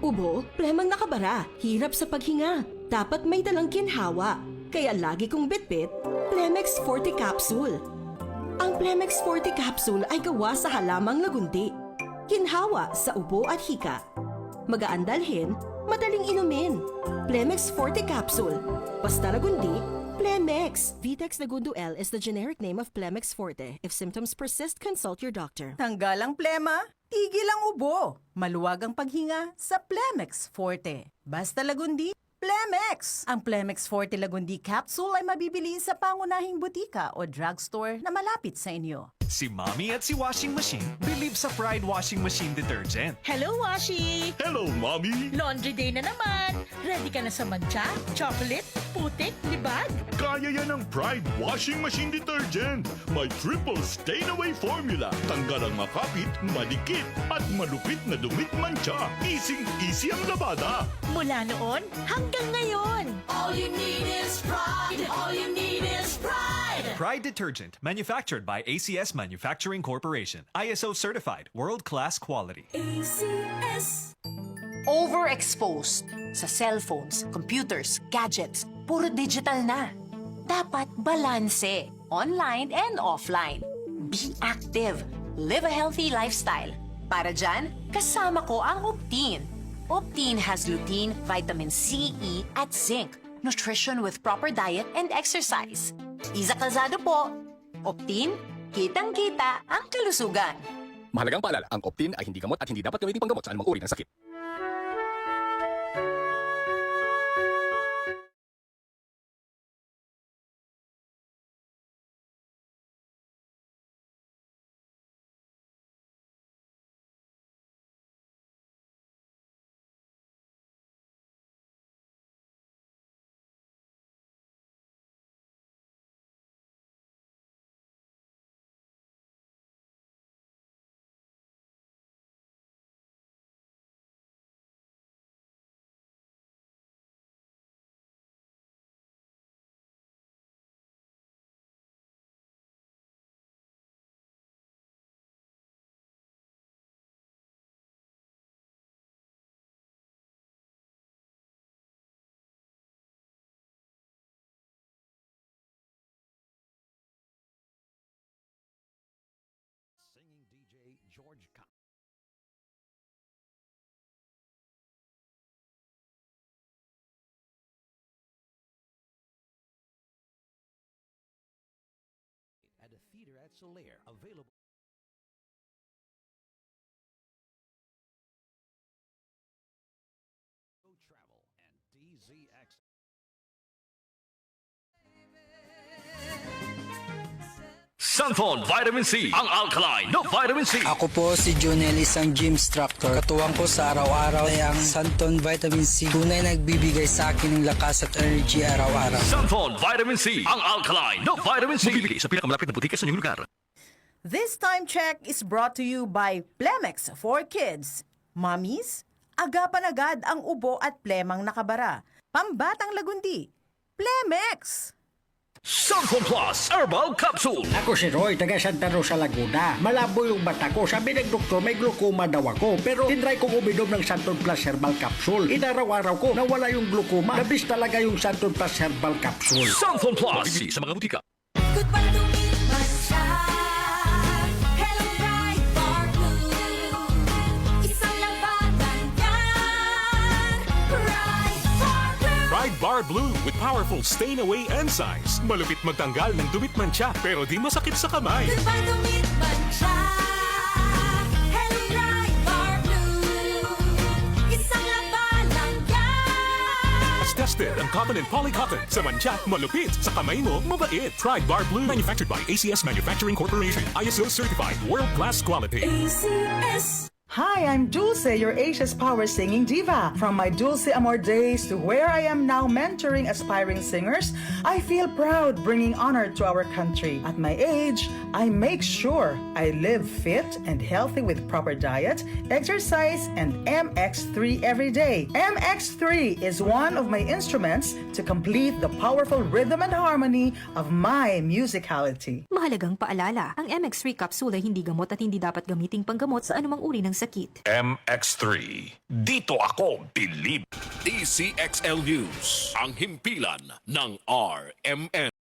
Ubo, plemang nakabara, hirap sa paghinga. Dapat may dalang ginhawa. Kaya lagi kong bitbit, Plemex Forte Capsule. Ang Plemex Forte Capsule ay gawa sa halamang lagundi. Ginhawa sa ubo at hika. Magaan dalhin, madaling inumin. Plemex Forte Capsule. Basta lagundi, Plemex. Vitex Nagundo L is the generic name of Plemex Forte. If symptoms persist, consult your doctor. Tanggal ang plema, tigil ang ubo. Maluwag ang paghinga sa Plemex Forte. Basta lagundi, Plemex! Ang Plemex Forte Lagundi Capsule ay mabibili sa pangunahing butika o drugstore na malapit sa inyo. Si Mommy at si Washing Machine believe sa Pride Washing Machine Detergent. Hello, Washi! Hello, Mommy! Laundry day na naman! Ready ka na sa mancha, chocolate, putik, libag? Kaya yan ang Pride Washing Machine Detergent. May triple stain-away formula. Tanggal ang makapit, madikit, at malupit na dumit mancha. Easy ang labada. Mula noon hanggang ngayon! All you need is pride. All you need is pride. Pride Detergent, manufactured by ACS Manufacturing Corporation. ISO certified, world-class quality. ACS. Overexposed sa cellphones, computers, gadgets, puro digital na. Dapat balanse, online and offline. Be active. Live a healthy lifestyle. Para dyan, kasama ko ang Optine. Optine has lutein, vitamin C, E, at zinc. Nutrition with proper diet and exercise. Iza Calzado po. Optine, kitang-kita ang kalusugan. Mahalagang paalala, ang Optine ay hindi gamot at hindi dapat gamitin panggamot sa anumang uri ng sakit. Singing DJ George Ka. At a theater at Solaire, available. Go Travel and DZX. Sunphone Vitamin C, ang alkaline na Vitamin C. Ako po si Junel, isang gym instructor. Katuwang ko sa araw-araw ay ang Sunton Vitamin C. Tunay nagbibigay sa akin ng lakas at energy araw-araw. Sunphone Vitamin C, ang alkaline na Vitamin C. Mabibili sa pinakamalapit na butika sa inyong lugar. This time check is brought to you by Plemex for Kids. Mommies, agapan agad ang ubo at plemang nakabara. Pambatang lagundi, Plemex! Sunphone Plus Herbal Capsule. Ako si Roy, taga Santa Rosa, Laguna. Malabo yung mata ko. Sabi ng doktor, may glaucoma daw ako. Pero tinry kong uminom ng Santon Plus Herbal Capsule. Inaraw-araw ko, nawala yung glaucoma. Nabis talaga yung Santon Plus Herbal Capsule. Sunphone Plus. Mabibili sa mga butika. Goodbye to me, mancha. Hello, bright bar blue. Isang labanan yan. Bright bar blue. Pride Bar Blue with powerful stain-away enzymes. Malupit magtanggal ng dumit mancha pero di masakit sa kamay. Goodbye to me, mancha. Hello, bright bar blue. Isang labanan yan. As tested ang cotton and polycotton. Sa mancha, malupit. Sa kamay mo, mabait. Pride Bar Blue. Manufactured by ACS Manufacturing Corporation. ISO certified. World-class quality. ACS. Hi, I'm Dulce, your Asia's Power Singing Diva. From my Dulce Amor days to where I am now mentoring aspiring singers, I feel proud bringing honor to our country. At my age, I make sure I live fit and healthy with proper diet, exercise, and MX3 every day. MX3 is one of my instruments to complete the powerful rhythm and harmony of my musicality. Mahalagang paalala, ang MX3 capsule ay hindi gamot at hindi dapat gamiting panggamot sa anumang uri ng sakit. 8. MX3. Dito ako bilib. DCXL News, ang himpilan ng RMN.